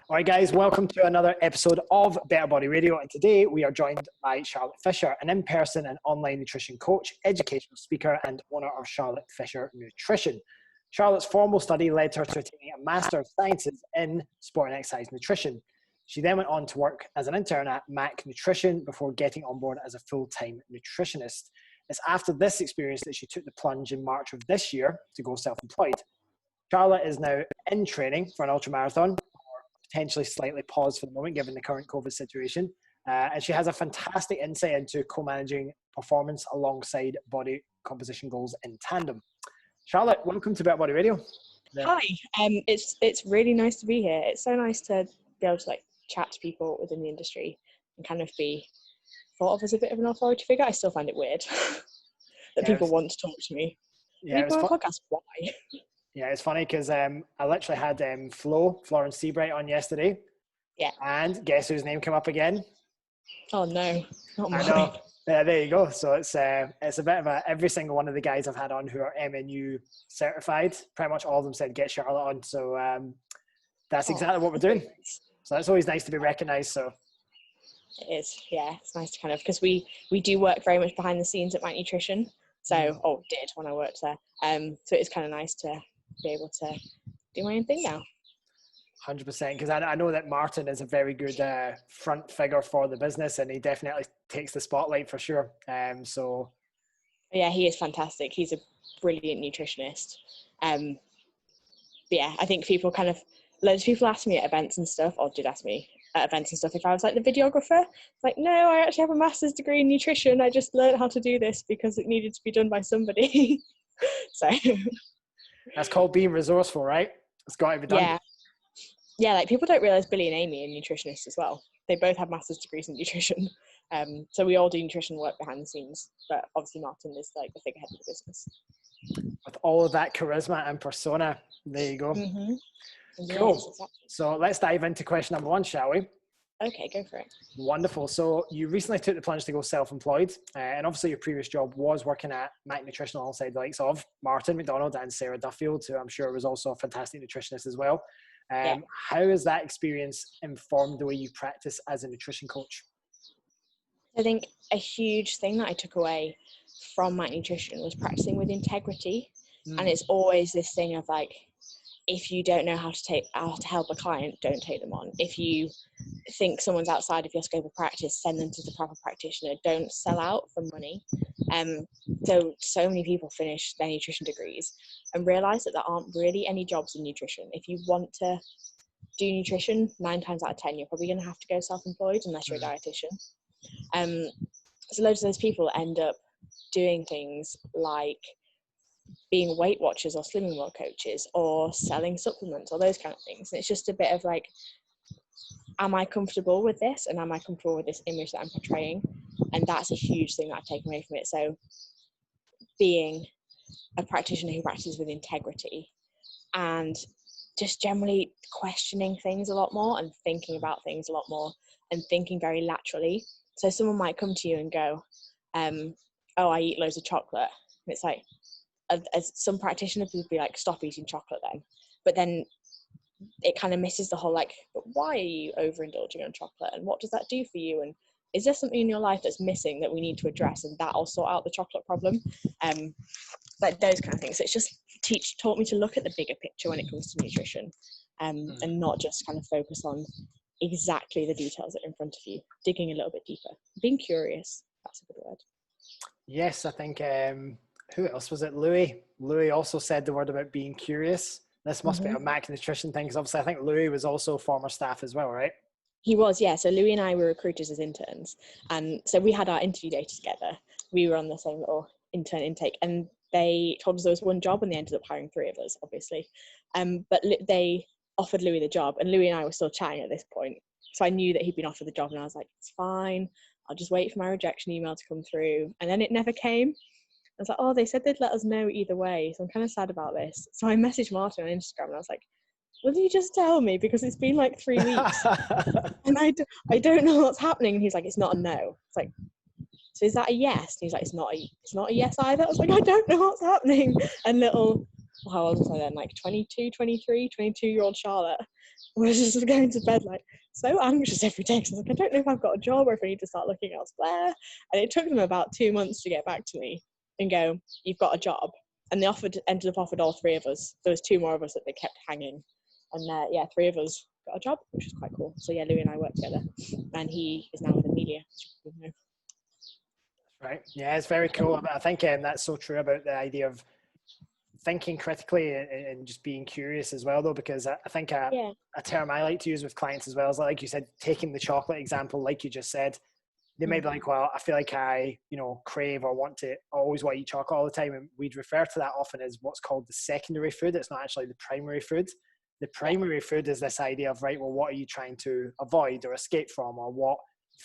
All right, guys, welcome to another episode of Better Body Radio. And today we are joined by Charlotte Fisher, an in-person and online nutrition coach, educational speaker, and owner of Charlotte Fisher Nutrition. Charlotte's formal study led her to attaining a Master of Sciences in Sport and Exercise Nutrition. She then went on to work as an intern at Mac Nutrition before getting on board as a full-time nutritionist. It's after this experience that she took the plunge in March of this year to go self-employed. Charlotte is now in training for an ultramarathon, potentially slightly paused for the moment given the current COVID situation. And she has a fantastic insight into co-managing performance alongside body composition goals in tandem. Charlotte, welcome to Better Body Radio. Hi, it's really nice to be here. It's so nice to be able to chat to people within the industry and kind of be thought of as a bit of an authority figure. I still find it weird that people want to talk to me. Yeah, people on a podcast, why? Yeah, it's funny because I literally had Florence Seabright on yesterday. Yeah. And guess whose name came up again? Oh no, not mine. I know. There you go. So it's a bit of every single one of the guys I've had on who are MNU certified, pretty much all of them said get Charlotte on. So that's exactly what we're doing. So it's always nice to be recognised. So it is, yeah. It's nice to kind of, because we do work very much behind the scenes at Mac Nutrition. So, did when I worked there. So it's kind of nice to be able to do my own thing now. 100%, because I know that Martin is a very good front figure for the business, and he definitely takes the spotlight for sure. So yeah, he is fantastic. He's a brilliant nutritionist. But yeah, I think loads of people ask me at events and stuff, or did ask me at events and stuff, if I was the videographer. It's like, no, I actually have a master's degree in nutrition. I just learned how to do this because it needed to be done by somebody. So that's called being resourceful, right? It's got to be done. Yeah, people don't realise Billy and Amy are nutritionists as well. They both have master's degrees in nutrition. So we all do nutrition work behind the scenes, but obviously Martin is the figurehead of the business. With all of that charisma and persona, there you go. Mm-hmm. Cool. Yes, exactly. So let's dive into question number one, shall we? Okay, go for it. Wonderful. So you recently took the plunge to go self-employed, and obviously your previous job was working at Mac Nutrition alongside the likes of Martin McDonald and Sarah Duffield, who I'm sure was also a fantastic nutritionist as well. How has that experience informed the way you practice as a nutrition coach? I think a huge thing that I took away from Mac Nutrition was practicing with integrity. And it's always this thing of if you don't know how to help a client, don't take them on. If you think someone's outside of your scope of practice, send them to the proper practitioner. Don't sell out for money. So many people finish their nutrition degrees and realize that there aren't really any jobs in nutrition. If you want to do nutrition, 9 times out of 10, you're probably going to have to go self-employed unless you're a dietitian. So loads of those people end up doing things like being Weight Watchers or Slimming World coaches or selling supplements or those kind of things. And it's just a bit of am I comfortable with this? And am I comfortable with this image that I'm portraying? And that's a huge thing that I've taken away from it. So being a practitioner who practices with integrity and just generally questioning things a lot more and thinking about things a lot more and thinking very laterally. So someone might come to you and go, oh, I eat loads of chocolate. And it's as some practitioners would be stop eating chocolate then. But then it kind of misses the whole but why are you overindulging on chocolate? And what does that do for you? And is there something in your life that's missing that we need to address? And that'll sort out the chocolate problem. Those kind of things. It's just taught me to look at the bigger picture when it comes to nutrition, and not just kind of focus on exactly the details that are in front of you, digging a little bit deeper, being curious. That's a good word. Yes, I think, who else was it? Louis. Louis also said the word about being curious. This must be a Mac Nutrition thing, because obviously I think Louis was also former staff as well, right? He was, yeah. So Louis and I were recruiters as interns. And so we had our interview day together. We were on the same little intern intake, and they told us there was one job and they ended up hiring 3 of us, obviously. But they offered Louis the job, and Louis and I were still chatting at this point. So I knew that he'd been offered the job, and I was like, it's fine. I'll just wait for my rejection email to come through. And then it never came. I was like, oh, they said they'd let us know either way. So I'm kind of sad about this. So I messaged Martin on Instagram and I was like, will you just tell me? Because it's been 3 weeks and I don't know what's happening. And he's like, it's not a no. It's like, so is that a yes? And he's like, it's not a yes either. I was like, I don't know what's happening. And how old was I then? 22, 23, 22-year-old Charlotte was just going to bed like so anxious every day because I was like, I don't know if I've got a job or if I need to start looking elsewhere. And it took them about 2 months to get back to me and go, you've got a job. And they ended up offered all three of us. There was 2 more of us that they kept hanging. And 3 of us got a job, which is quite cool. So yeah, Louis and I work together, and he is now with Amelia, which you know. Right. Yeah, it's very cool. I think that's so true about the idea of thinking critically and just being curious as well, though, because I think a term I like to use with clients as well is, like you said, taking the chocolate example, like you just said, they may be like, well, I feel like I, crave or always want to eat chocolate all the time. And we'd refer to that often as what's called the secondary food. It's not actually the primary food. The primary food is this idea of, right, well, what are you trying to avoid or escape from, or what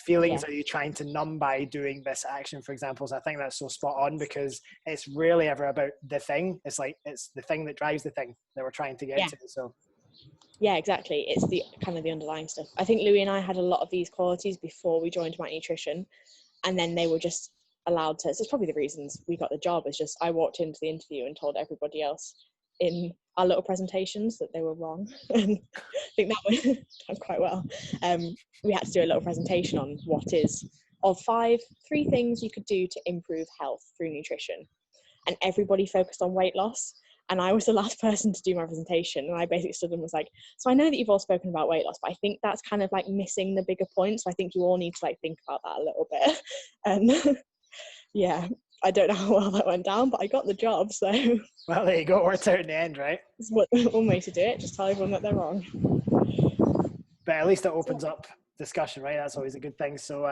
feelings are you trying to numb by doing this action, for example? So I think that's so spot on, because it's really ever about the thing. It's like, it's the thing that drives the thing that we're trying to get to. So yeah, exactly. It's the kind of the underlying stuff. I think Louis and I had a lot of these qualities before we joined Might Nutrition, and then they were just allowed to. So it's probably the reasons we got the job. Is just I walked into the interview and told everybody else in our little presentations that they were wrong. And I think that went down quite well. We had to do a little presentation on what is of 3 things you could do to improve health through nutrition, and everybody focused on weight loss. And I was the last person to do my presentation, and I basically stood and was like, so I know that you've all spoken about weight loss, but I think that's kind of like missing the bigger point. So I think you all need to like think about that a little bit. And yeah, I don't know how well that went down, but I got the job. So well, there you go. It worked out in the end, right? It's one way to do it. Just tell everyone that they're wrong. But at least it opens up discussion, right? That's always a good thing. So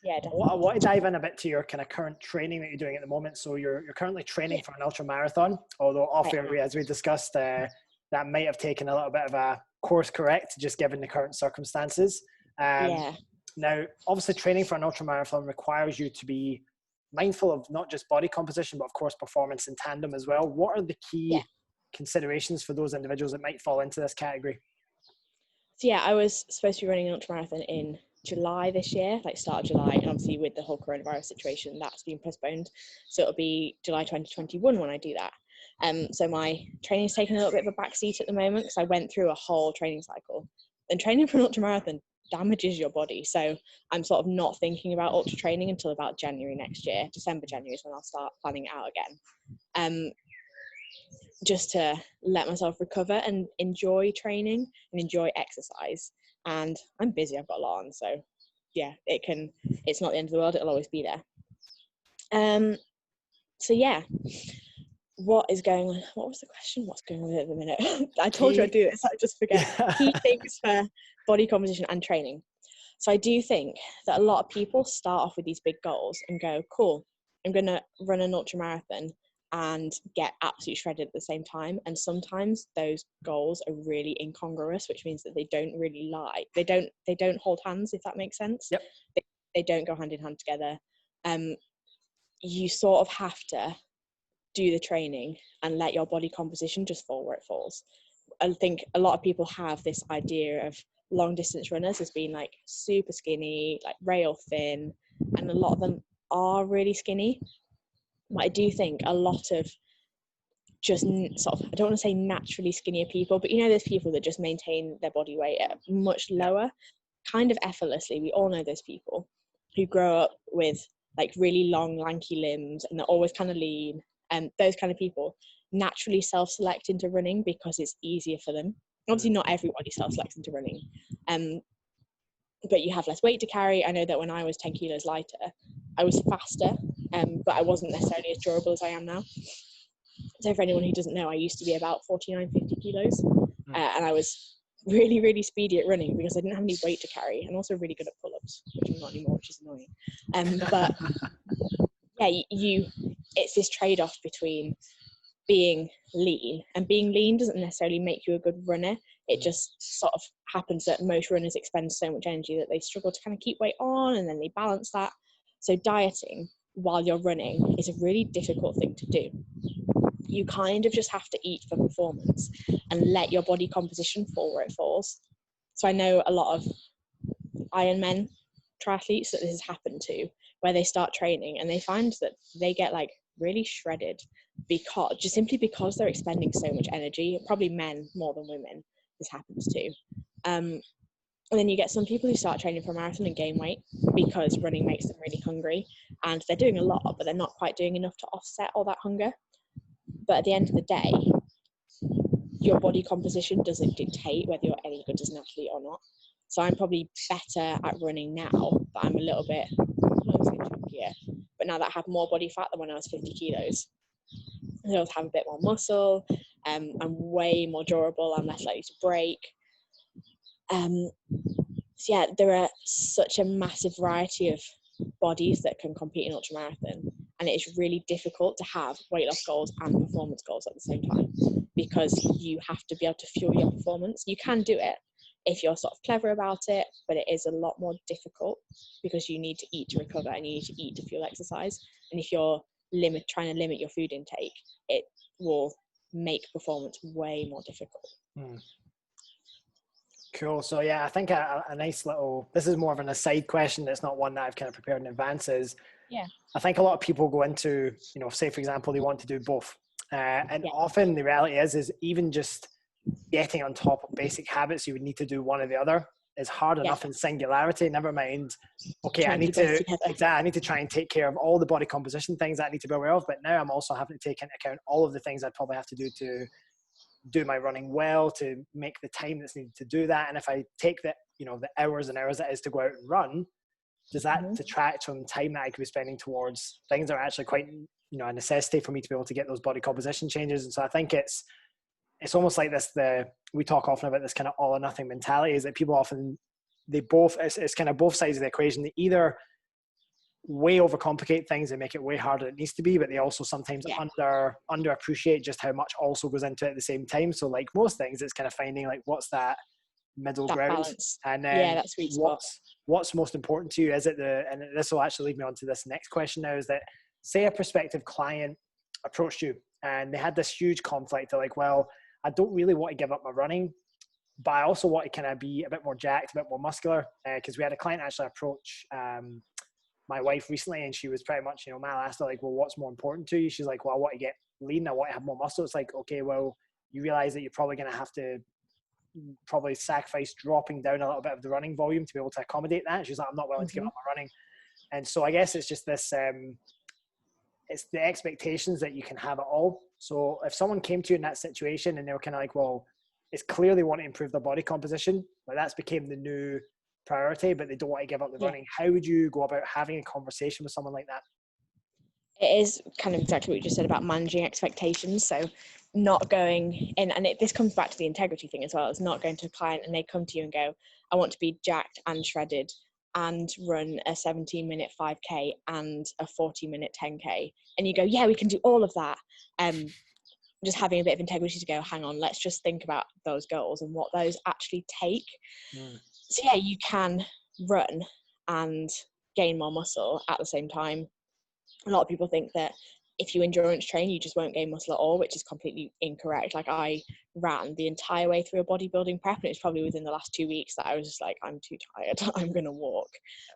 yeah, definitely. I want to dive in a bit to your kind of current training that you're doing at the moment. So you're currently training for an ultra marathon, although off air, as we discussed, that might have taken a little bit of a course correct, just given the current circumstances. Now, obviously, training for an ultra marathon requires you to be mindful of not just body composition, but of course, performance in tandem as well. What are the key considerations for those individuals that might fall into this category? So yeah, I was supposed to be running an ultra marathon in July this year, like start of July, and obviously with the whole coronavirus situation, that's been postponed. So it'll be July 2021 when I do that. So my training's taken a little bit of a backseat at the moment because I went through a whole training cycle. And training for an ultra marathon damages your body. So I'm sort of not thinking about ultra training until about January next year. December, January is when I'll start planning it out again. Just to let myself recover and enjoy training and enjoy exercise. And I'm busy, I've got a lot on, so yeah, it's not the end of the world, it'll always be there. So yeah, what was the question? What's going on at the minute? I told you I'd do this, I just forget. Key things for body composition and training. So I do think that a lot of people start off with these big goals and go, cool, I'm gonna run an ultra marathon and get absolutely shredded at the same time. And sometimes those goals are really incongruous, which means that they don't really lie. They don't hold hands, if that makes sense. Yep. They don't go hand in hand together. You sort of have to do the training and let your body composition just fall where it falls. I think a lot of people have this idea of long distance runners as being like super skinny, like rail thin, and a lot of them are really skinny. But I do think a lot of just sort of, I don't want to say naturally skinnier people, but there's people that just maintain their body weight at much lower, kind of effortlessly. We all know those people who grow up with like really long, lanky limbs, and they're always kind of lean. And those kind of people naturally self-select into running because it's easier for them. Obviously, not everybody self-selects into running. But you have less weight to carry. I know that when I was 10 kilos lighter, I was faster, but I wasn't necessarily as durable as I am now. So for anyone who doesn't know, I used to be about 49, 50 kilos, and I was really, really speedy at running because I didn't have any weight to carry, and also really good at pull-ups, which I'm not anymore, which is annoying. But yeah, it's this trade-off between being lean, and being lean doesn't necessarily make you a good runner. It just sort of happens that most runners expend so much energy that they struggle to kind of keep weight on, and then they balance that. So dieting while you're running is a really difficult thing to do. You kind of just have to eat for performance and let your body composition fall where it falls. So I know a lot of Ironman triathletes that this has happened to, where they start training and they find that they get like really shredded simply because they're expending so much energy. Probably men more than women this happens to. And then you get some people who start training for a marathon and gain weight because running makes them really hungry, and they're doing a lot, but they're not quite doing enough to offset all that hunger. But at the end of the day, your body composition doesn't dictate whether you're any good as an athlete or not. So I'm probably better at running now, but I'm a little bit, I don't say chunkier, but now that I have more body fat than when I was 50 kilos. I also have a bit more muscle, I'm way more durable, I'm less likely to break. So yeah, there are such a massive variety of bodies that can compete in ultramarathon, and it is really difficult to have weight loss goals and performance goals at the same time, because you have to be able to fuel your performance. You can do it if you're sort of clever about it, but it is a lot more difficult because you need to eat to recover and you need to eat to fuel exercise. And if you're trying to limit your food intake, it will make performance way more difficult. Cool. So yeah, I think a nice little, this is more of an aside question. It's not one that I've kind of prepared in advance. I think a lot of people go into, say for example, they want to do both. And often the reality is even just getting on top of basic habits you would need to do one or the other is hard enough in singularity, never mind, okay, I need to try and take care of all the body composition things that I need to be aware of, but now I'm also having to take into account all of the things I'd probably have to do my running well, to make the time that's needed to do that. And if I take the hours and hours it is to go out and run, does that detract from time that I could be spending towards things that are actually quite, a necessity for me to be able to get those body composition changes? And so I think it's almost like this, we talk often about this kind of all or nothing mentality, is that people often, it's kind of both sides of the equation. They either way overcomplicate things and make it way harder than it needs to be, but they also sometimes underappreciate just how much also goes into it at the same time. So like most things, it's kind of finding like what's that middle ground balance. And then that sweet spot. What's most important to you? Is it and this will actually lead me on to this next question now, is that say a prospective client approached you and they had this huge conflict. They're like, well, I don't really want to give up my running, but I also want to kind of be a bit more jacked, a bit more muscular. Because we had a client actually approach my wife recently, and she was pretty much, Mal asked her like, well, what's more important to you? She's like, well, I want to get lean, I want to have more muscle. It's like, okay, well, you realize that you're probably going to have to sacrifice dropping down a little bit of the running volume to be able to accommodate that. She's like, I'm not willing to give up my running. And so I guess it's just this, it's the expectations that you can have it all. So if someone came to you in that situation and they were kind of like, well, it's clear they want to improve their body composition, like that's became the new priority, but they don't want to give up the running. How would you go about having a conversation with someone like that? It is kind of exactly what you just said about managing expectations. So not going in, and this comes back to the integrity thing as well. It's not going to a client and they come to you and go, I want to be jacked and shredded and run a 17-minute 5K and a 40-minute 10K. And you go, yeah, we can do all of that. Just having a bit of integrity to go, hang on, let's just think about those goals and what those actually take. So yeah, you can run and gain more muscle at the same time. A lot of people think that if you endurance train, you just won't gain muscle at all, which is completely incorrect. Like I ran the entire way through a bodybuilding prep, and it's probably within the last 2 weeks that I was just like, I'm too tired, I'm going to walk.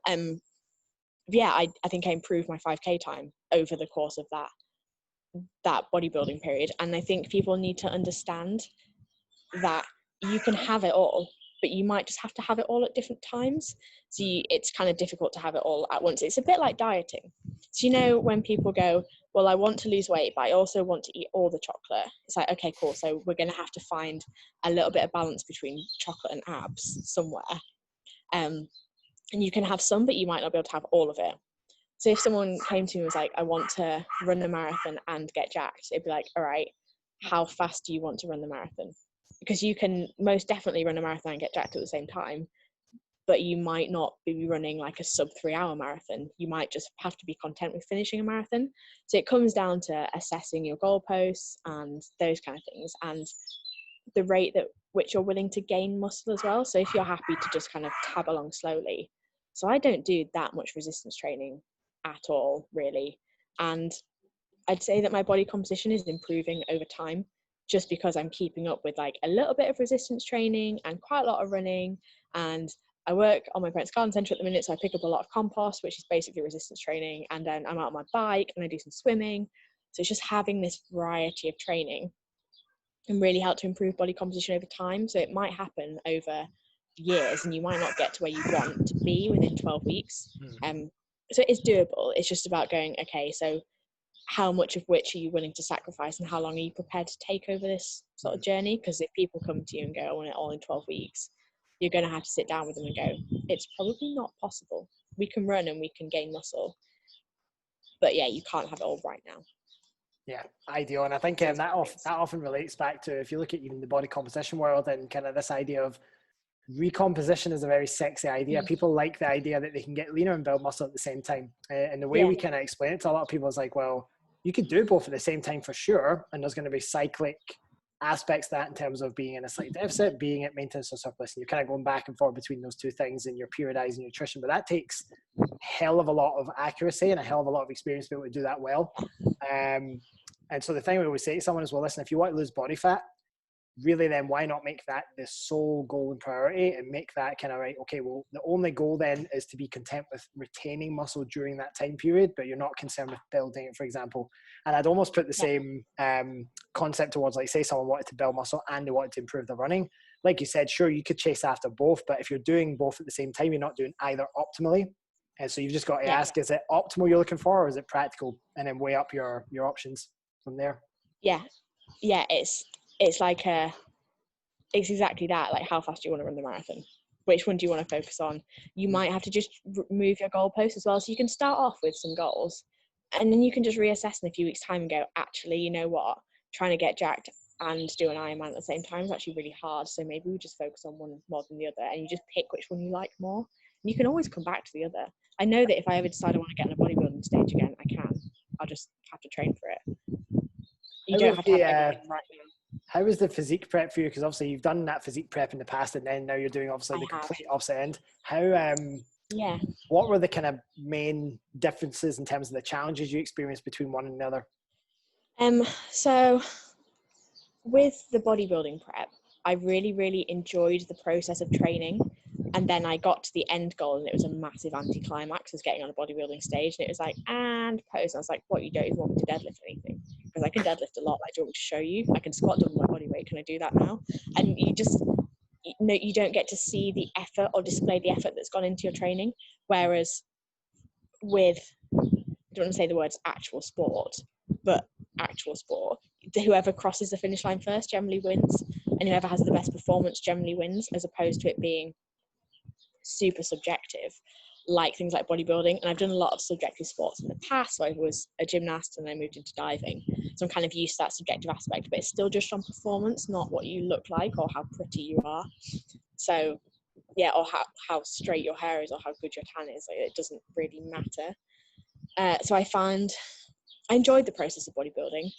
I think I improved my 5K time over the course of that bodybuilding period. And I think people need to understand that you can have it all, but you might just have to have it all at different times. So it's kind of difficult to have it all at once. It's a bit like dieting. So when people go, well, I want to lose weight, but I also want to eat all the chocolate. It's like, okay, cool. So we're going to have to find a little bit of balance between chocolate and abs somewhere. And you can have some, but you might not be able to have all of it. So if someone came to me and was like, I want to run a marathon and get jacked, it'd be like, all right, how fast do you want to run the marathon? Because you can most definitely run a marathon and get jacked at the same time, but you might not be running like a sub 3 hour marathon. You might just have to be content with finishing a marathon. So it comes down to assessing your goalposts and those kind of things, and the rate at which you're willing to gain muscle as well. So if you're happy to just kind of tab along slowly. So I don't do that much resistance training at all, really. And I'd say that my body composition is improving over time, just because I'm keeping up with like a little bit of resistance training and quite a lot of running. And I work on my parents' garden centre at the minute, so I pick up a lot of compost, which is basically resistance training. And then I'm out on my bike and I do some swimming. So it's just having this variety of training and really help to improve body composition over time. So it might happen over years, and you might not get to where you want to be within 12 weeks. So it's doable. It's just about going, okay, so how much of which are you willing to sacrifice, and how long are you prepared to take over this sort of journey? Because if people come to you and go, I want it all in 12 weeks, you're going to have to sit down with them and go, it's probably not possible. We can run and we can gain muscle, but yeah, you can't have it all right now. Yeah, ideal. And I think that often relates back to, if you look at even the body composition world, and kind of this idea of recomposition is a very sexy idea. People like the idea that they can get leaner and build muscle at the same time. And the way we kind of explain it to a lot of people is like, well, you could do both at the same time for sure. And there's going to be cyclic aspects of that in terms of being in a slight deficit, being at maintenance or surplus. And you're kind of going back and forth between those two things and you're periodizing nutrition. But that takes a hell of a lot of accuracy and a hell of a lot of experience to be able to do that well. And so the thing we always say to someone is, well, listen, if you want to lose body fat, really then why not make that the sole goal and priority, and make that kind of, right, okay, well, the only goal then is to be content with retaining muscle during that time period, but you're not concerned with building it, for example. And I'd almost put the same concept towards, like, say someone wanted to build muscle and they wanted to improve their running. Like you said, sure, you could chase after both, but if you're doing both at the same time, you're not doing either optimally. And so you've just got to ask, is it optimal you're looking for, or is it practical? And then weigh up your options from there. Yeah, it's like it's exactly that. Like, how fast do you want to run the marathon? Which one do you want to focus on? You might have to just move your goalposts as well. So you can start off with some goals, and then you can just reassess in a few weeks' time and go, actually, you know what? Trying to get jacked and do an Ironman at the same time is actually really hard. So maybe we just focus on one more than the other, and you just pick which one you like more. And you can always come back to the other. I know that if I ever decide I want to get on a bodybuilding stage again, I can. I'll just have to train for it. You don't have to have everything right now. How was the physique prep for you? Because obviously you've done that physique prep in the past, and then now you're doing obviously the complete opposite end. How, what were the kind of main differences in terms of the challenges you experienced between one and another? So with the bodybuilding prep, I really, really enjoyed the process of training. And then I got to the end goal, and it was a massive anticlimax, was getting on a bodybuilding stage. And it was like, and pose. And I was like, what, you don't even want me to deadlift anything? Because I can deadlift a lot. Like, do you want me to show you? I can squat double my body weight. Can I do that now? And you just, you don't get to see the effort or display the effort that's gone into your training. Whereas with, I don't want to say the words actual sport, but actual sport, whoever crosses the finish line first generally wins. And whoever has the best performance generally wins, as opposed to it being super subjective, like things like bodybuilding. And I've done a lot of subjective sports in the past. So I was a gymnast and then moved into diving, so I'm kind of used to that subjective aspect, but it's still just on performance, not what you look like or how pretty you are. So yeah, or how straight your hair is or how good your tan is. Like, it doesn't really matter. So I enjoyed the process of bodybuilding.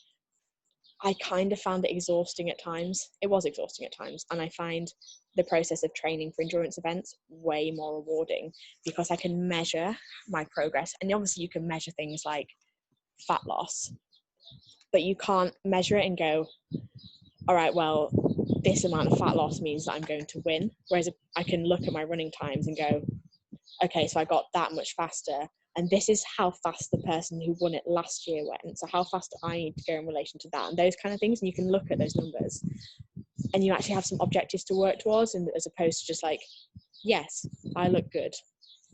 I kind of found it exhausting at times. It was exhausting at times. And I find the process of training for endurance events way more rewarding, because I can measure my progress. And obviously you can measure things like fat loss, but you can't measure it and go, all right, well, this amount of fat loss means that I'm going to win. Whereas I can look at my running times and go, okay, so I got that much faster, and this is how fast the person who won it last year went. So how fast do I need to go in relation to that? And those kind of things. And you can look at those numbers and you actually have some objectives to work towards, and as opposed to just like, yes, I look good,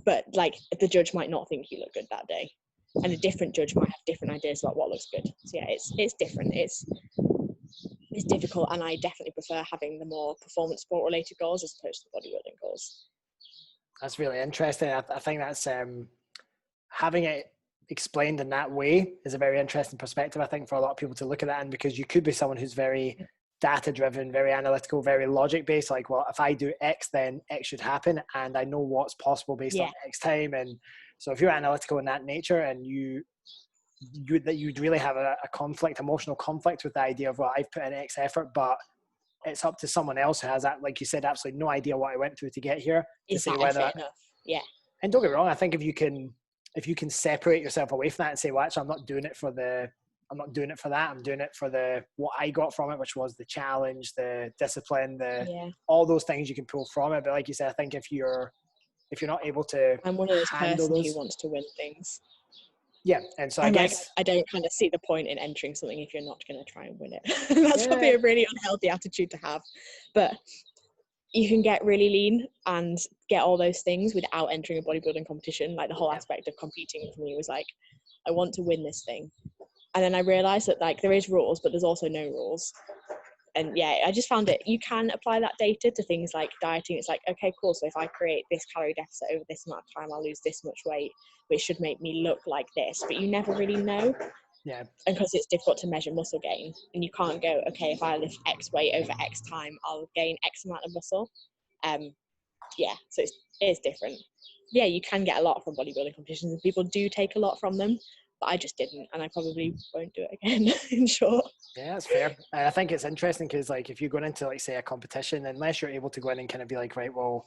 but like the judge might not think you look good that day. And a different judge might have different ideas about what looks good. So yeah, it's different. It's difficult. And I definitely prefer having the more performance sport related goals as opposed to the bodybuilding goals. That's really interesting. I think that's having it explained in that way is a very interesting perspective, I think, for a lot of people to look at that in, because you could be someone who's very data driven, very analytical, very logic based, like, well, if I do X, then X should happen, and I know what's possible based on X time. And so if you're analytical in that nature, and you'd really have a conflict, emotional conflict with the idea of, well, I've put in X effort, but it's up to someone else who has that, like you said, absolutely no idea what I went through to get here, to say whether. Yeah. And don't get me wrong, I think if you can separate yourself away from that and say, well, actually, I'm not doing it for that. I'm doing it for what I got from it, which was the challenge, the discipline, all those things you can pull from it. But like you said, I think if you're not able to, I'm one of those person who wants to win things. Yeah, and so I guess I don't kind of see the point in entering something if you're not going to try and win it. That's probably a really unhealthy attitude to have. But you can get really lean and get all those things without entering a bodybuilding competition. Like the whole aspect of competing for me was like, I want to win this thing. And then I realized that like there is rules, but there's also no rules. And yeah, I just found it, you can apply that data to things like dieting. It's like, okay, cool. So if I create this calorie deficit over this amount of time, I'll lose this much weight, which should make me look like this. But you never really know. Yeah. And because it's difficult to measure muscle gain, and you can't go, okay, if I lift X weight over X time, I'll gain X amount of muscle. Yeah, so it is different. Yeah, you can get a lot from bodybuilding competitions, and people do take a lot from them, but I just didn't, and I probably won't do it again. In short. Yeah, that's fair. I think it's interesting because, like, if you're going into, like, say, a competition, unless you're able to go in and kind of be like, right, well,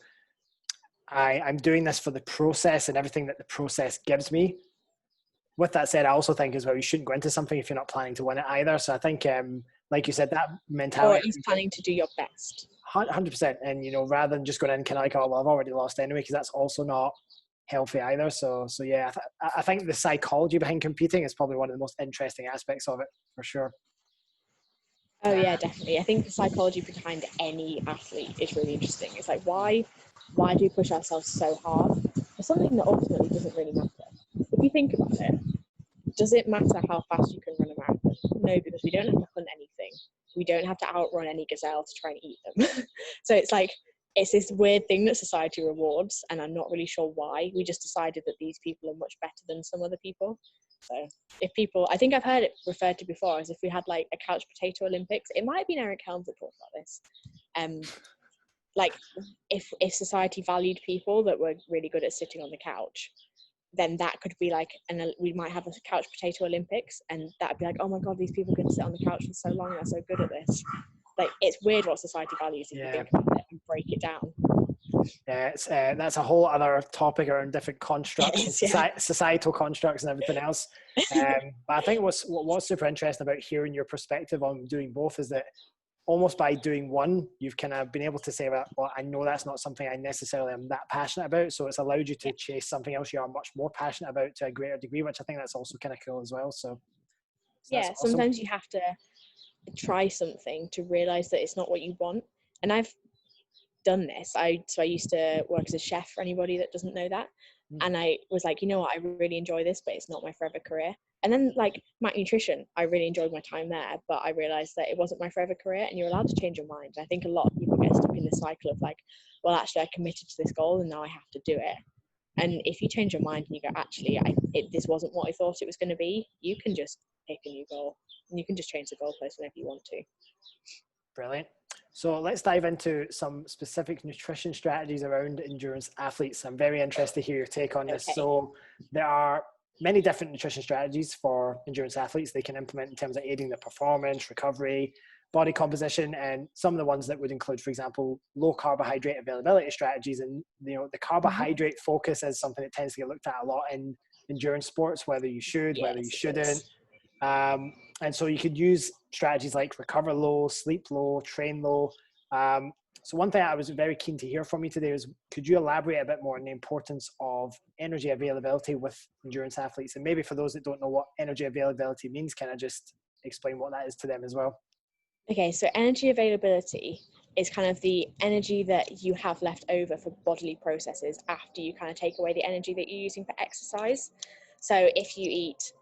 I'm doing this for the process and everything that the process gives me. With that said, I also think as well, you shouldn't go into something if you're not planning to win it either. So I think, like you said, that mentality. Or at least planning to do your best. 100%. And, you know, rather than just going in kind of like, oh, well, I've already lost anyway, because that's also not healthy either. So yeah, I think the psychology behind competing is probably one of the most interesting aspects of it, for sure. Oh yeah, definitely. I think the psychology behind any athlete is really interesting. It's like, why do we push ourselves so hard for something that ultimately doesn't really matter? If you think about it, does it matter how fast you can run a marathon? No, because we don't have to hunt anything. We don't have to outrun any gazelle to try and eat them. So it's like, it's this weird thing that society rewards, and I'm not really sure why. We just decided that these people are much better than some other people. So if people, I think I've heard it referred to before as if we had like a couch potato Olympics. It might have been Eric Helms that talked about this. Like if society valued people that were really good at sitting on the couch, then that could be like, and we might have a couch potato Olympics, and that'd be like, oh my god, these people can sit on the couch for so long, they're so good at this. Like, it's weird what society values if you think about it and break it down. Yeah, it's that's a whole other topic around different constructs and societal constructs and everything else. But I think what's super interesting about hearing your perspective on doing both is that almost by doing one, you've kind of been able to say, well, I know that's not something I necessarily am that passionate about. So it's allowed you to chase something else you are much more passionate about to a greater degree, which I think that's also kind of cool as well. So yeah, awesome. Sometimes you have to try something to realize that it's not what you want. And I've done this. I used to work as a chef, for anybody that doesn't know that. And I was like, you know what, I really enjoy this, but it's not my forever career. And then like Mac Nutrition, I really enjoyed my time there, but I realized that it wasn't my forever career, and you're allowed to change your mind. I think a lot of people get stuck in the cycle of like, well, actually I committed to this goal and now I have to do it. And if you change your mind and you go, actually, this wasn't what I thought it was going to be, you can just pick a new goal, and you can just change the goalpost whenever you want to. Brilliant. So let's dive into some specific nutrition strategies around endurance athletes. I'm very interested to hear your take on this. So there are many different nutrition strategies for endurance athletes they can implement in terms of aiding their performance, recovery, body composition, and some of the ones that would include, for example, low carbohydrate availability strategies. And, you know, the carbohydrate focus is something that tends to get looked at a lot in endurance sports, whether you should, whether you shouldn't. And so you could use strategies like recover low, sleep low, train low. So one thing I was very keen to hear from you today is, could you elaborate a bit more on the importance of energy availability with endurance athletes? And maybe for those that don't know what energy availability means, kind of just explain what that is to them as well. Okay, so energy availability is kind of the energy that you have left over for bodily processes after you kind of take away the energy that you're using for exercise. So if you eat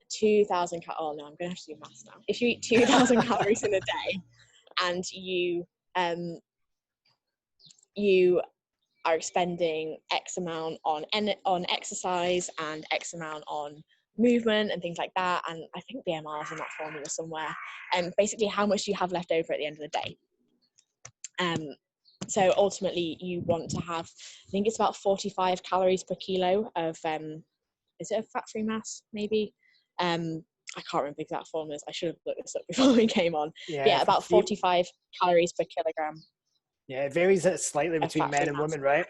2,000 oh no, I'm gonna have to do maths now. If you eat 2,000 calories in a day, and you are expending X amount on exercise and X amount on movement and things like that, and I think BMR is in that formula somewhere, and basically how much you have left over at the end of the day. So ultimately you want to have, I think it's about 45 calories per kilo of is it a fat-free mass maybe? I can't remember the exact formulas. I should have looked this up before we came on. Yeah, about 45 calories per kilogram. Yeah, it varies slightly between men and women, right?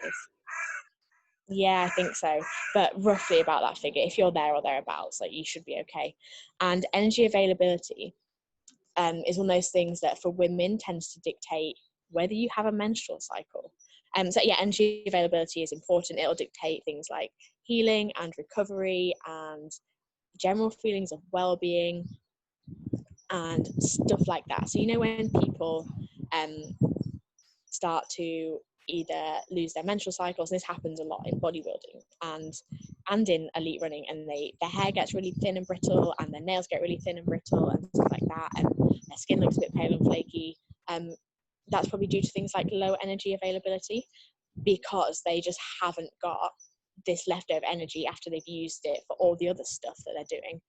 Yeah, I think so. But roughly about that figure. If you're there or thereabouts, like, you should be okay. And energy availability is one of those things that for women tends to dictate whether you have a menstrual cycle. So yeah, energy availability is important. It'll dictate things like healing and recovery and general feelings of well-being and stuff like that. So, you know, when people start to either lose their menstrual cycles. This happens a lot in bodybuilding and in elite running, and their hair gets really thin and brittle, and their nails get really thin and brittle and stuff like that, and their skin looks a bit pale and flaky. That's probably due to things like low energy availability, because they just haven't got this leftover energy after they've used it for all the other stuff that they're doing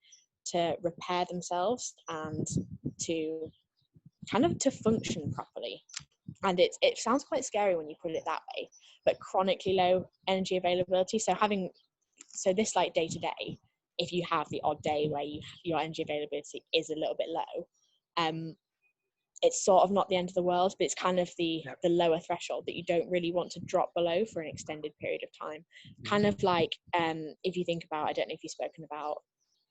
to repair themselves and to kind of to function properly. And it sounds quite scary when you put it that way, but chronically low energy availability. So this like day to day, if you have the odd day where your energy availability is a little bit low, it's sort of not the end of the world, but it's kind of the lower threshold that you don't really want to drop below for an extended period of time. Kind of like if you think about, I don't know if you've spoken about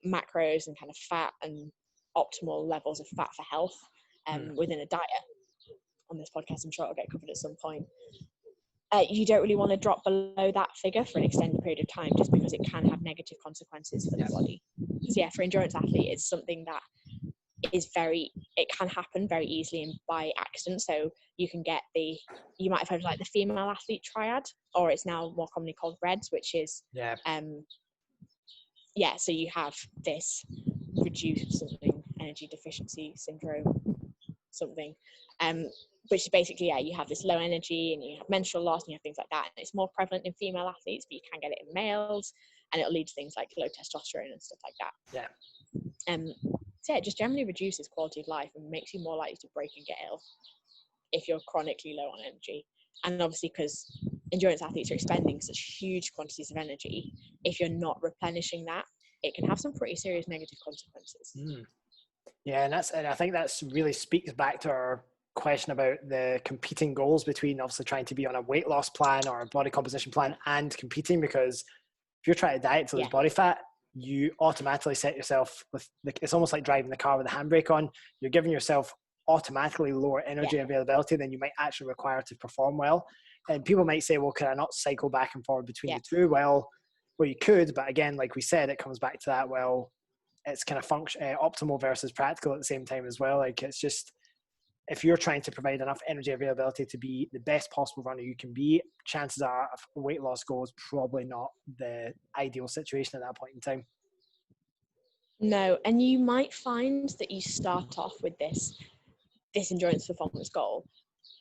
macros and kind of fat and optimal levels of fat for health within a diet on this podcast. I'm sure it'll get covered at some point. You don't really want to drop below that figure for an extended period of time, just because it can have negative consequences for the body. So yeah, for endurance athlete, it's something that it can happen very easily and by accident. So you might have heard of like the female athlete triad, or it's now more commonly called REDS, which is so you have this reduced something energy deficiency syndrome something, which is basically you have this low energy and you have menstrual loss and you have things like that, and it's more prevalent in female athletes, but you can get it in males, and it'll lead to things like low testosterone and stuff like that. So it just generally reduces quality of life and makes you more likely to break and get ill if you're chronically low on energy. And obviously, because endurance athletes are expending such huge quantities of energy, if you're not replenishing that, it can have some pretty serious negative consequences. Yeah, and I think that's really speaks back to our question about the competing goals between obviously trying to be on a weight loss plan or a body composition plan and competing, because if you're trying to diet to lose body fat, you automatically set yourself it's almost like driving the car with the handbrake on. You're giving yourself automatically lower energy availability than you might actually require to perform well. And people might say, well, can I not cycle back and forward between the two? Well, you could, but again, like we said, it comes back to that, well, it's kind of optimal versus practical at the same time as well. Like, it's just, if you're trying to provide enough energy availability to be the best possible runner you can be, chances are a weight loss goal is probably not the ideal situation at that point in time. No, and you might find that you start off with this endurance performance goal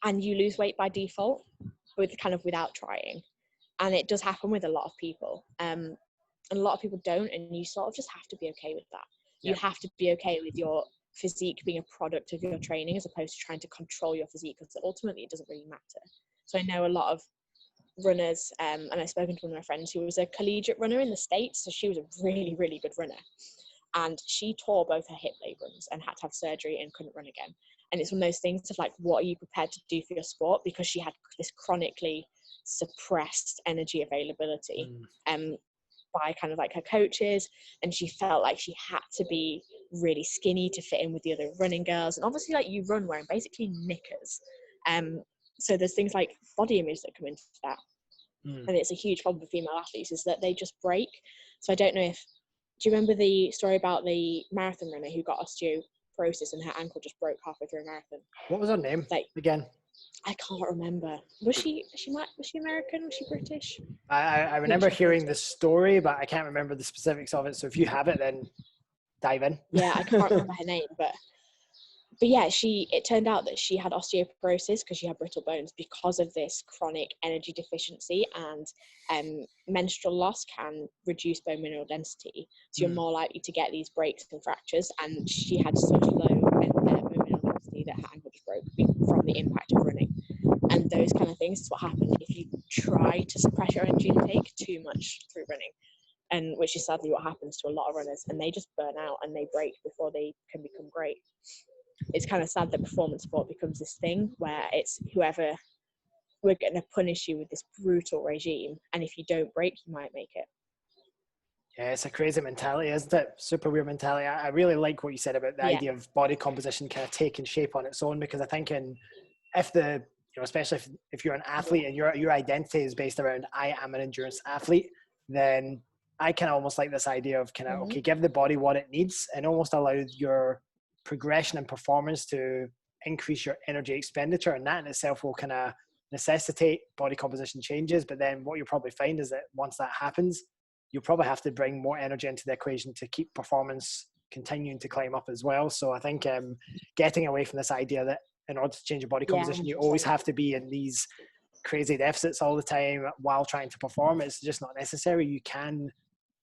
and you lose weight by default without trying. And it does happen with a lot of people. And a lot of people don't, and you sort of just have to be okay with that. You have to be okay with your physique being a product of your training, as opposed to trying to control your physique, because ultimately it doesn't really matter. So I know a lot of runners, and I've spoken to one of my friends who was a collegiate runner in the States, so she was a really, really good runner, and she tore both her hip labrums and had to have surgery and couldn't run again. And it's one of those things of like, what are you prepared to do for your sport? Because she had this chronically suppressed energy availability by kind of like her coaches, and she felt like she had to be really skinny to fit in with the other running girls. And obviously, like, you run wearing basically knickers, so there's things like body image that come into that. And it's a huge problem for female athletes, is that they just break. So I don't know do you remember the story about the marathon runner who got osteoporosis and her ankle just broke halfway through a marathon? What was her name again? I can't remember. Was she American? Was she British? I remember hearing the story, but I can't remember the specifics of it. So if you have it, then dive in. Yeah, I can't remember her name, but yeah, it turned out that she had osteoporosis because she had brittle bones because of this chronic energy deficiency, and menstrual loss can reduce bone mineral density. So you're more likely to get these breaks and fractures, and she had such low bone mineral density that her ankle just broke from the impact of running. And those kind of things is what happens if you try to suppress your energy intake too much through running, and which is sadly what happens to a lot of runners, and they just burn out and they break before they can become great. It's kind of sad that performance sport becomes this thing where it's whoever, we're going to punish you with this brutal regime, and if you don't break, you might make it. Yeah, it's a crazy mentality, isn't it? Super weird mentality. I really like what you said about the idea of body composition kind of taking shape on its own, because I think especially if you're an athlete and your identity is based around I am an endurance athlete, then I kind of almost like this idea of okay, give the body what it needs and almost allow your progression and performance to increase your energy expenditure, and that in itself will kind of necessitate body composition changes. But then what you'll probably find is that once that happens, you'll probably have to bring more energy into the equation to keep performance continuing to climb up as well. So I think getting away from this idea that in order to change your body composition, you always have to be in these crazy deficits all the time while trying to perform, it's just not necessary. You can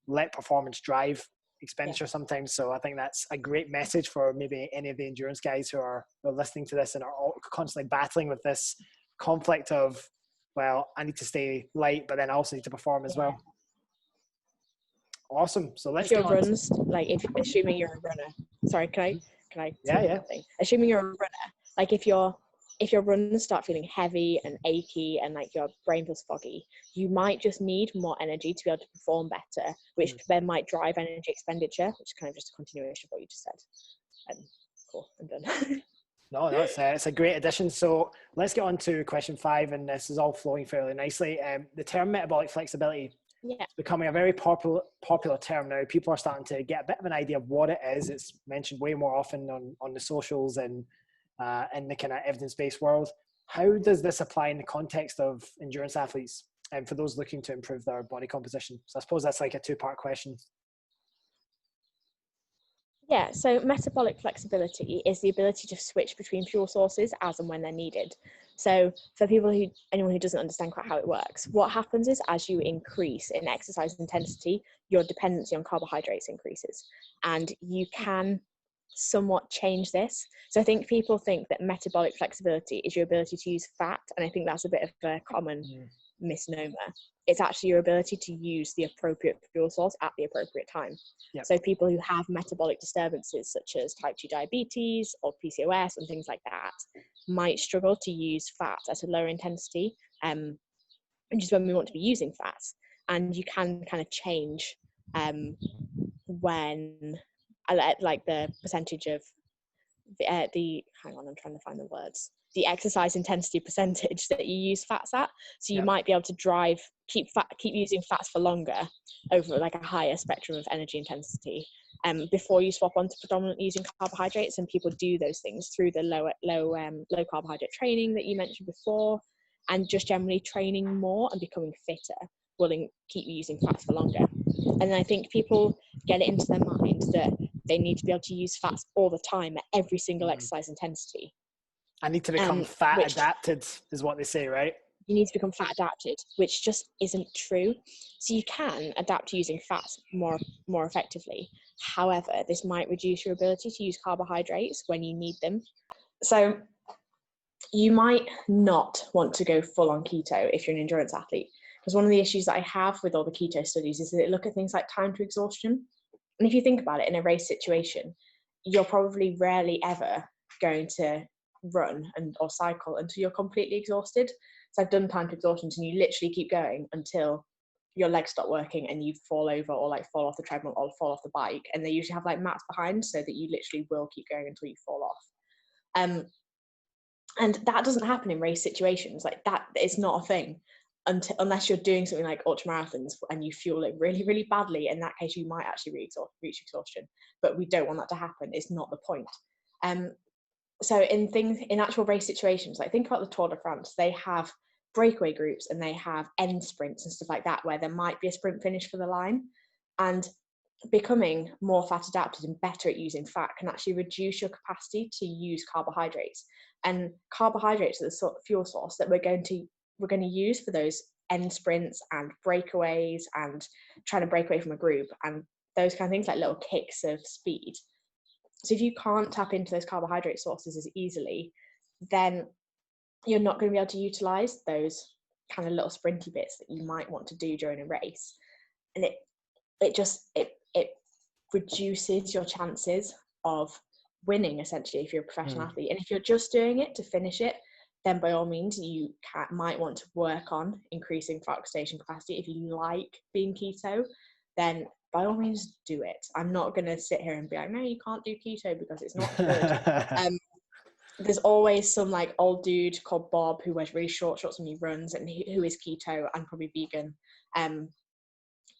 let performance drive expenditure sometimes. So I think that's a great message for maybe any of the endurance guys who are listening to this and are all constantly battling with this conflict of, well, I need to stay light, but then I also need to perform as well. Awesome. So let's get runs, like if assuming you're a runner. Sorry, can I say something? Assuming you're a runner, like if your runs start feeling heavy and achy and like your brain feels foggy, you might just need more energy to be able to perform better, which then might drive energy expenditure, which is kind of just a continuation of what you just said. Cool, I'm done. No, it's a great addition. So let's get on to question 5, and this is all flowing fairly nicely. The term metabolic flexibility is becoming a very popular term now. People are starting to get a bit of an idea of what it is. It's mentioned way more often on the socials and in the kind of evidence-based world. How does this apply in the context of endurance athletes and for those looking to improve their body composition? So I suppose that's like a 2-part question. Yeah, so metabolic flexibility is the ability to switch between fuel sources as and when they're needed. So for anyone who doesn't understand quite how it works, what happens is as you increase in exercise intensity, your dependency on carbohydrates increases, and you can somewhat change this. So I think people think that metabolic flexibility is your ability to use fat, and I think that's a bit of a common misnomer. It's actually your ability to use the appropriate fuel source at the appropriate time. So people who have metabolic disturbances such as type 2 diabetes or PCOS and things like that might struggle to use fat at a lower intensity, which is when we want to be using fat. And you can kind of change when like the percentage of the exercise intensity percentage that you use fats at. So you might be able to keep using fats for longer over like a higher spectrum of energy intensity before you swap on to predominantly using carbohydrates. And people do those things through the low carbohydrate training that you mentioned before, and just generally training more and becoming fitter will keep using fats for longer. And I think people get it into their mind that they need to be able to use fats all the time at every single exercise intensity. I need to become fat adapted is what they say, right? You need to become fat adapted, which just isn't true. So you can adapt to using fats more effectively. However, this might reduce your ability to use carbohydrates when you need them. So you might not want to go full on keto if you're an endurance athlete, because one of the issues that I have with all the keto studies is that they look at things like time to exhaustion. And if you think about it, in a race situation, you're probably rarely ever going to run or cycle until you're completely exhausted. So I've done time to exhaustion, and you literally keep going until your legs stop working and you fall over or like fall off the treadmill or fall off the bike. And they usually have like mats behind so that you literally will keep going until you fall off. And that doesn't happen in race situations. Like that is not a thing unless you're doing something like ultramarathons and you fuel it really, really badly. In that case, you might actually reach exhaustion, but we don't want that to happen. It's not the point. So in actual race situations, like think about the Tour de France, they have breakaway groups and they have end sprints and stuff like that, where there might be a sprint finish for the line. And becoming more fat adapted and better at using fat can actually reduce your capacity to use carbohydrates. And carbohydrates are the sort of fuel source that we're going to use for those end sprints and breakaways and trying to break away from a group and those kind of things, like little kicks of speed. So if you can't tap into those carbohydrate sources as easily, then you're not going to be able to utilize those kind of little sprinty bits that you might want to do during a race. And it reduces your chances of winning, essentially, if you're a professional athlete. And if you're just doing it to finish it, then by all means you might want to work on increasing fat oxidation capacity. If you like being keto, then by all means do it. I'm not going to sit here and be like, no, you can't do keto because it's not good. There's always some like old dude called Bob who wears really short shorts when he runs and who is keto and probably vegan.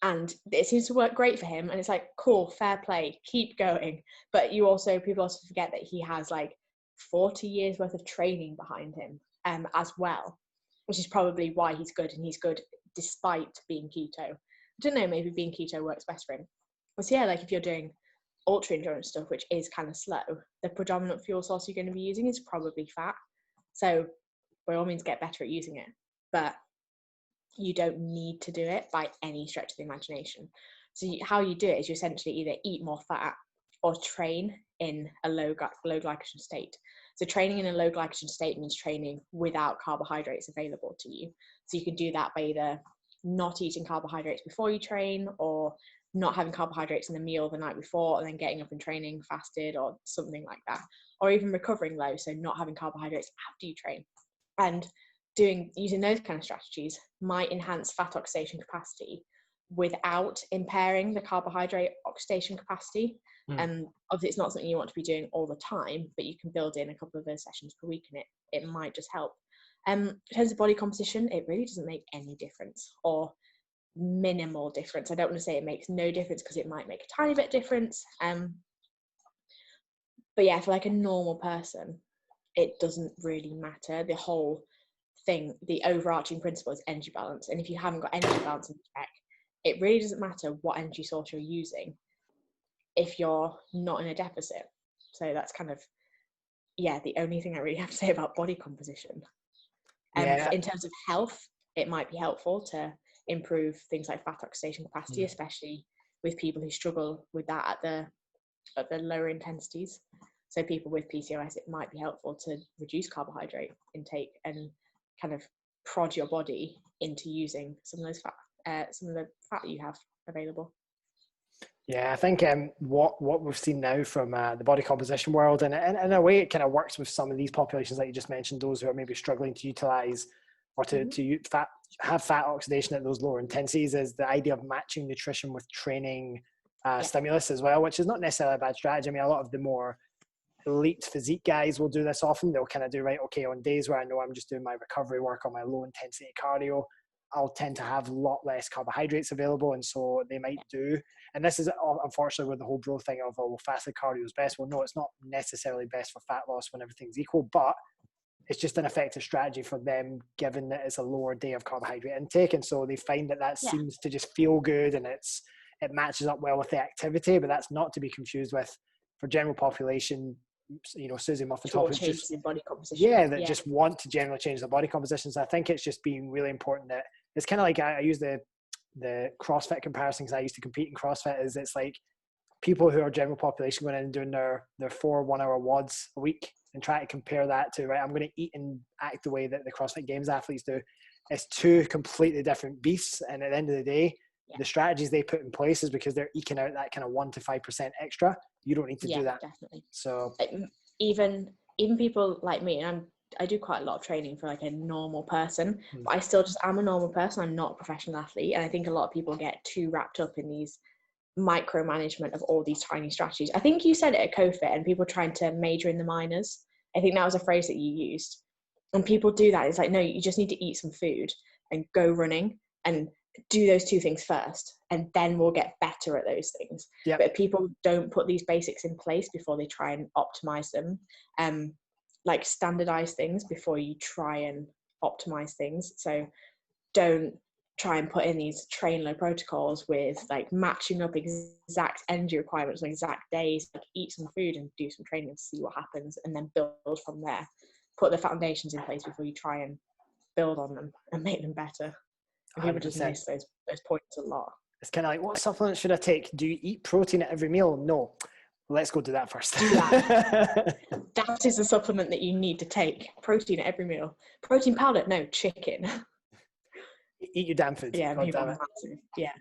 And it seems to work great for him. And it's like, cool, fair play, keep going. But people also forget that he has like 40 years worth of training behind him as well, which is probably why he's good, and he's good despite being keto. I don't know, maybe being keto works best for him. But yeah, like if you're doing ultra endurance stuff, which is kind of slow, the predominant fuel source you're going to be using is probably fat. So by all means get better at using it, but you don't need to do it by any stretch of the imagination. So how you do it is you essentially either eat more fat or train in a low glycogen state. So training in a low glycogen state means training without carbohydrates available to you. So you can do that by either not eating carbohydrates before you train, or not having carbohydrates in the meal the night before and then getting up and training fasted or something like that, or even recovering low, so not having carbohydrates after you train. And using those kind of strategies might enhance fat oxidation capacity without impairing the carbohydrate oxidation capacity. And obviously it's not something you want to be doing all the time, but you can build in a couple of those sessions per week and it might just help. In terms of body composition, it really doesn't make any difference, or minimal difference. I don't want to say it makes no difference, because it might make a tiny bit difference. But yeah, for like a normal person, it doesn't really matter. The whole thing, the overarching principle is energy balance. And if you haven't got energy balance in check, it really doesn't matter what energy source you're using if you're not in a deficit. So that's kind of, yeah, the only thing I really have to say about body composition. In terms of health, it might be helpful to improve things like fat oxidation capacity, especially with people who struggle with that at the lower intensities. So people with PCOS, it might be helpful to reduce carbohydrate intake and kind of prod your body into using some of the fat that you have available. Yeah, I think what we've seen now from the body composition world, and in a way it kind of works with some of these populations that you just mentioned, those who are maybe struggling to utilize or to have fat oxidation at those lower intensities, is the idea of matching nutrition with training stimulus as well, which is not necessarily a bad strategy. I mean, a lot of the more elite physique guys will do this often. They'll kind of do, right, okay, on days where I know I'm just doing my recovery work on my low intensity cardio, I'll tend to have a lot less carbohydrates available, and so they might do, and this is unfortunately where the whole bro thing of, oh, well, fasted cardio is best. Well, no, it's not necessarily best for fat loss when everything's equal, but it's just an effective strategy for them, given that it's a lower day of carbohydrate intake, and so they find that seems to just feel good, and it matches up well with the activity. But that's not to be confused with, for general population, you know, Susie Muffin top, changes in body composition. Just want to generally change their body composition. So I think it's just being really important that it's kind of like, I use the CrossFit comparison because I used to compete in CrossFit, is it's like people who are general population going in and doing their 4 1-hour WODs a week and try to compare that to, right, I'm going to eat and act the way that the CrossFit Games athletes do. It's two completely different beasts. And at the end of the day, the strategies they put in place is because they're eking out that kind of 1 to 5% extra. You don't need to do that. Definitely. So even people like me, and I do quite a lot of training for like a normal person, but I still I'm a normal person. I'm not a professional athlete. And I think a lot of people get too wrapped up in these micromanagement of all these tiny strategies. I think you said it at CoFit, and people trying to major in the minors. I think that was a phrase that you used. And people do that. It's like, no, you just need to eat some food and go running and do those two things first, and then we'll get better at those things. But if people don't put these basics in place before they try and optimize them, like standardize things before you try and optimize things. So don't try and put in these train low protocols with like matching up exact energy requirements on exact days. Like, eat some food and do some training and see what happens, and then build from there. Put the foundations in place before you try and build on them and make them better. And people just miss those points a lot. It's kind of like, what supplements should I take? Do you eat protein at every meal? No. Let's go do that first. Do that. That is a supplement that you need to take. Protein at every meal. Protein powder? No, chicken. Eat your damn food. Yeah, people are massive. Yeah.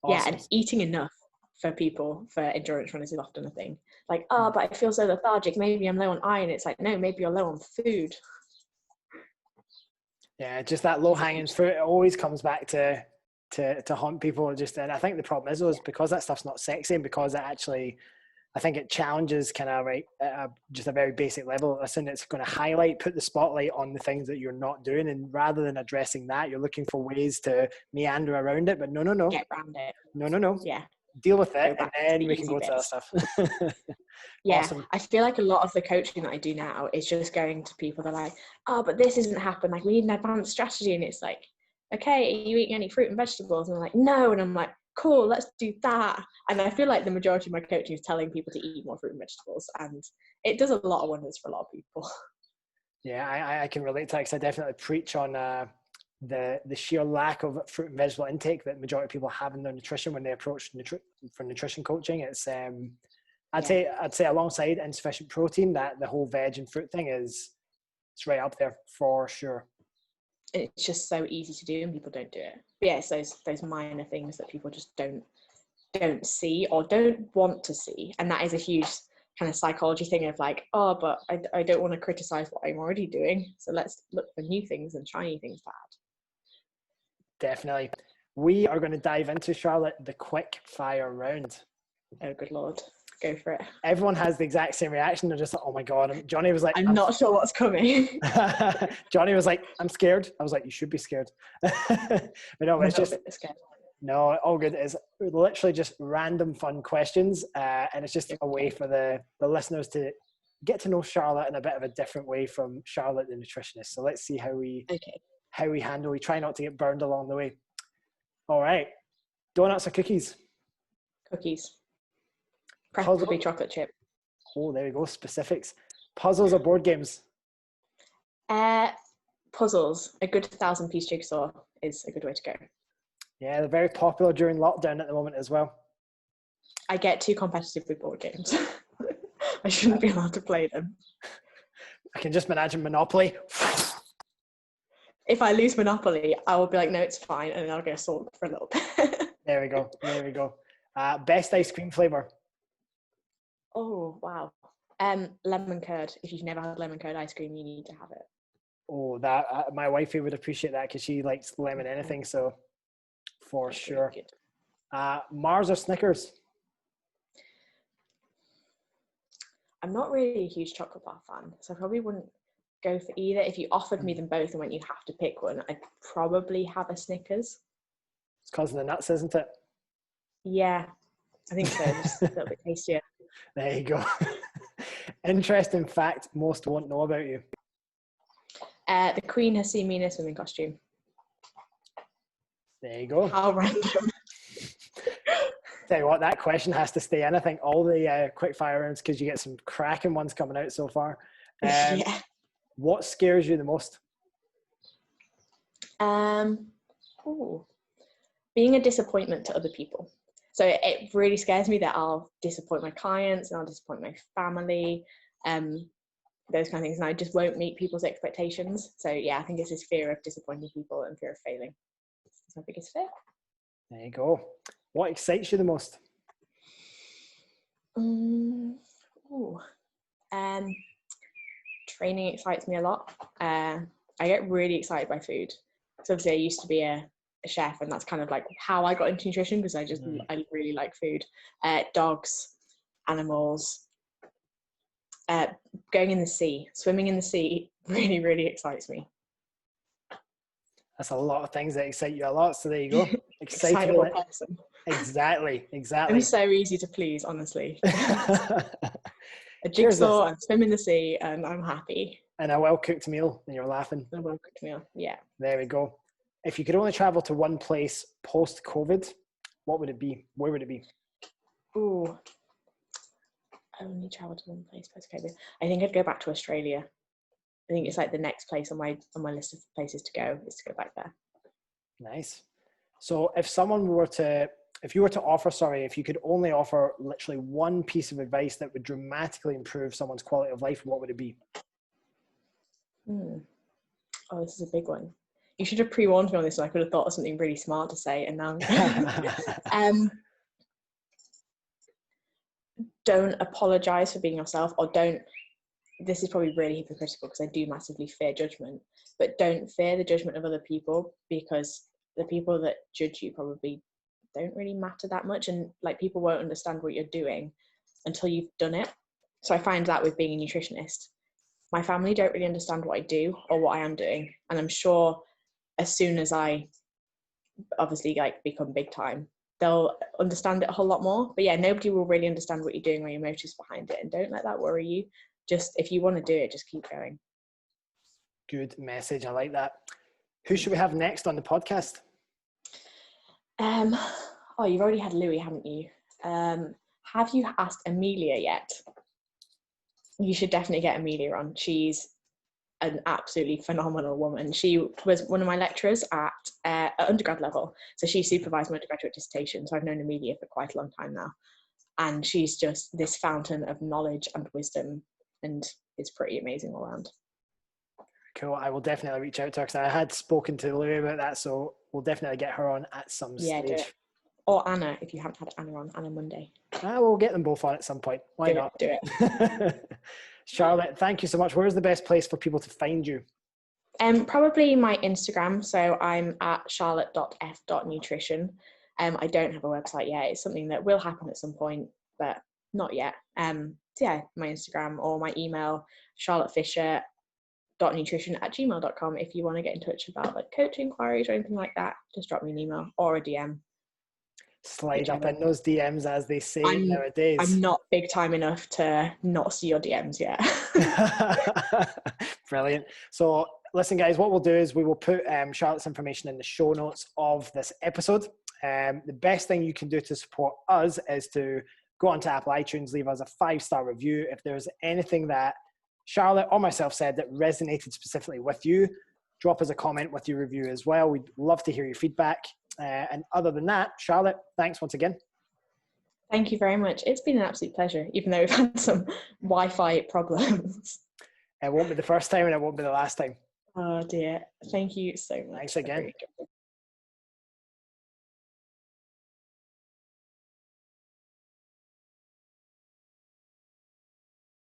Awesome. Yeah, and eating enough for people, for endurance runners, is often a thing. Like, but I feel so lethargic. Maybe I'm low on iron. It's like, no, maybe you're low on food. Yeah, just that low hanging fruit. It always comes back to haunt people. And I think the problem is because that stuff's not sexy, and because it actually, I think it challenges kind of just a very basic level. Listen, it's going to put the spotlight on the things that you're not doing, and rather than addressing that, you're looking for ways to meander around it. But no. Get around it. No. Yeah. deal with it, go and back to then the we can easy go to other bits. stuff. Yeah, Awesome. I feel like a lot of the coaching that I do now is just going to people. They're like, oh, but this isn't happened. Like, we need an advanced strategy. And it's like, okay, are you eating any fruit and vegetables? And they're like, no. And I'm like, cool, let's do that. And I feel like the majority of my coaching is telling people to eat more fruit and vegetables. And it does a lot of wonders for a lot of people. Yeah, I can relate to that, because I definitely preach on the sheer lack of fruit and vegetable intake that majority of people have in their nutrition when they approach for nutrition coaching. It's I'd say alongside insufficient protein, that the whole veg and fruit thing it's right up there for sure. It's just so easy to do and people don't do it. But yeah, it's those minor things that people just don't see or don't want to see. And that is a huge kind of psychology thing of like, oh, but I don't want to criticize what I'm already doing. So let's look for new things and try new things to add. Definitely. We are going to dive into, Charlotte, the quick fire round. Oh, good Lord. Go for it. Everyone has the exact same reaction. They're just like, oh my God. Johnny was like, I'm not sure what's coming. Johnny was like, I'm scared. I was like, you should be scared. But no, I'm it's just, scared. no, all good. It's literally just random fun questions. And it's just a way for the listeners to get to know Charlotte in a bit of a different way from Charlotte the nutritionist. So let's see how we handle. We try not to get burned along the way. All right. Donuts or cookies? Cookies. Preferably chocolate chip. Oh, there we go. Specifics. Puzzles or board games? Puzzles. A good 1,000-piece jigsaw is a good way to go. Yeah, they're very popular during lockdown at the moment as well. I get too competitive with board games. I shouldn't be allowed to play them. I can just imagine Monopoly. If I lose Monopoly, I will be like, no, it's fine. And then I'll get sulked for a little bit. There we go. There we go. Best ice cream flavor? Oh, wow. Lemon curd. If you've never had lemon curd ice cream, you need to have it. Oh, that my wifey would appreciate that, because she likes lemon anything. So for sure. Mars or Snickers? I'm not really a huge chocolate bar fan, so I probably wouldn't go for either. If you offered me them both and when you have to pick one, I'd probably have a Snickers. It's because of the nuts, isn't it? Yeah, I think so. Just a little bit tastier. There you go. Interesting fact most won't know about you. The Queen has seen me in a swimming costume. There you go. How random. Tell you what, that question has to stay in. I think all the quick fire rounds, because you get some cracking ones coming out so far. Yeah. What scares you the most? Being a disappointment to other people. So it really scares me that I'll disappoint my clients and I'll disappoint my family, those kind of things, and I just won't meet people's expectations. So yeah, I think it's this fear of disappointing people and fear of failing. That's my biggest fear. There you go. What excites you the most? Training excites me a lot. I get really excited by food. So obviously I used to be a chef, and that's kind of like how I got into nutrition, because I really like food. Dogs, animals, going in the sea, swimming in the sea really, really excites me. That's a lot of things that excite you a lot. So there you go. Excitable person. Exactly. I'm so easy to please, honestly. A jigsaw and swim in the sea, and I'm happy. And a well-cooked meal, and you're laughing. A well-cooked meal, yeah. There we go. If you could only travel to one place post-COVID, what would it be? Where would it be? Ooh. Only travel to one place post-COVID. I think I'd go back to Australia. I think it's like the next place on my list of places to go is to go back there. Nice. So if you could only offer literally one piece of advice that would dramatically improve someone's quality of life, what would it be? Oh, this is a big one. You should have pre-warned me on this, so I could have thought of something really smart to say, and now don't apologize for being yourself, or this is probably really hypocritical because I do massively fear judgment, but don't fear the judgment of other people, because the people that judge you probably don't really matter that much, and like people won't understand what you're doing until you've done it. So I find that with being a nutritionist, my family don't really understand what I do or what I am doing, and I'm sure as soon as I obviously like become big time, they'll understand it a whole lot more. But yeah, nobody will really understand what you're doing or your motives behind it, and don't let that worry you. Just, if you want to do it, just keep going. Good message. I like that. Who should we have next on the podcast? Oh, you've already had Louis, haven't you? Have you asked Amelia yet? You should definitely get Amelia on. She's an absolutely phenomenal woman. She was one of my lecturers at undergrad level. So she supervised my undergraduate dissertation. So I've known Amelia for quite a long time now. And she's just this fountain of knowledge and wisdom, and it's pretty amazing all around. Cool. I will definitely reach out to her because I had spoken to Louis about that. So we'll definitely get her on at some stage. Do it. Or Anna, if you haven't had Anna on, Anna Monday. We'll get them both on at some point. Why not? Do it. Charlotte, thank you so much. Where's the best place for people to find you? Probably my Instagram. So I'm at charlotte.f.nutrition. I don't have a website yet. It's something that will happen at some point, but not yet. So yeah, my Instagram or my email, charlottefisher.nutrition@gmail.com. If you want to get in touch about like coaching inquiries or anything like that, just drop me an email or a DM. Slide up in those DMs, as they say nowadays. I'm not big time enough to not see your DMs yet. Brilliant. So listen, guys, what we'll do is we will put Charlotte's information in the show notes of this episode. The best thing you can do to support us is to go onto Apple iTunes, leave us a 5-star review. If there's anything that Charlotte or myself said that resonated specifically with you, drop us a comment with your review as well. We'd love to hear your feedback. And other than that, Charlotte, thanks once again. Thank you very much. It's been an absolute pleasure, even though we've had some Wi-Fi problems. It won't be the first time and it won't be the last time. Oh dear. Thank you so much. Thanks again.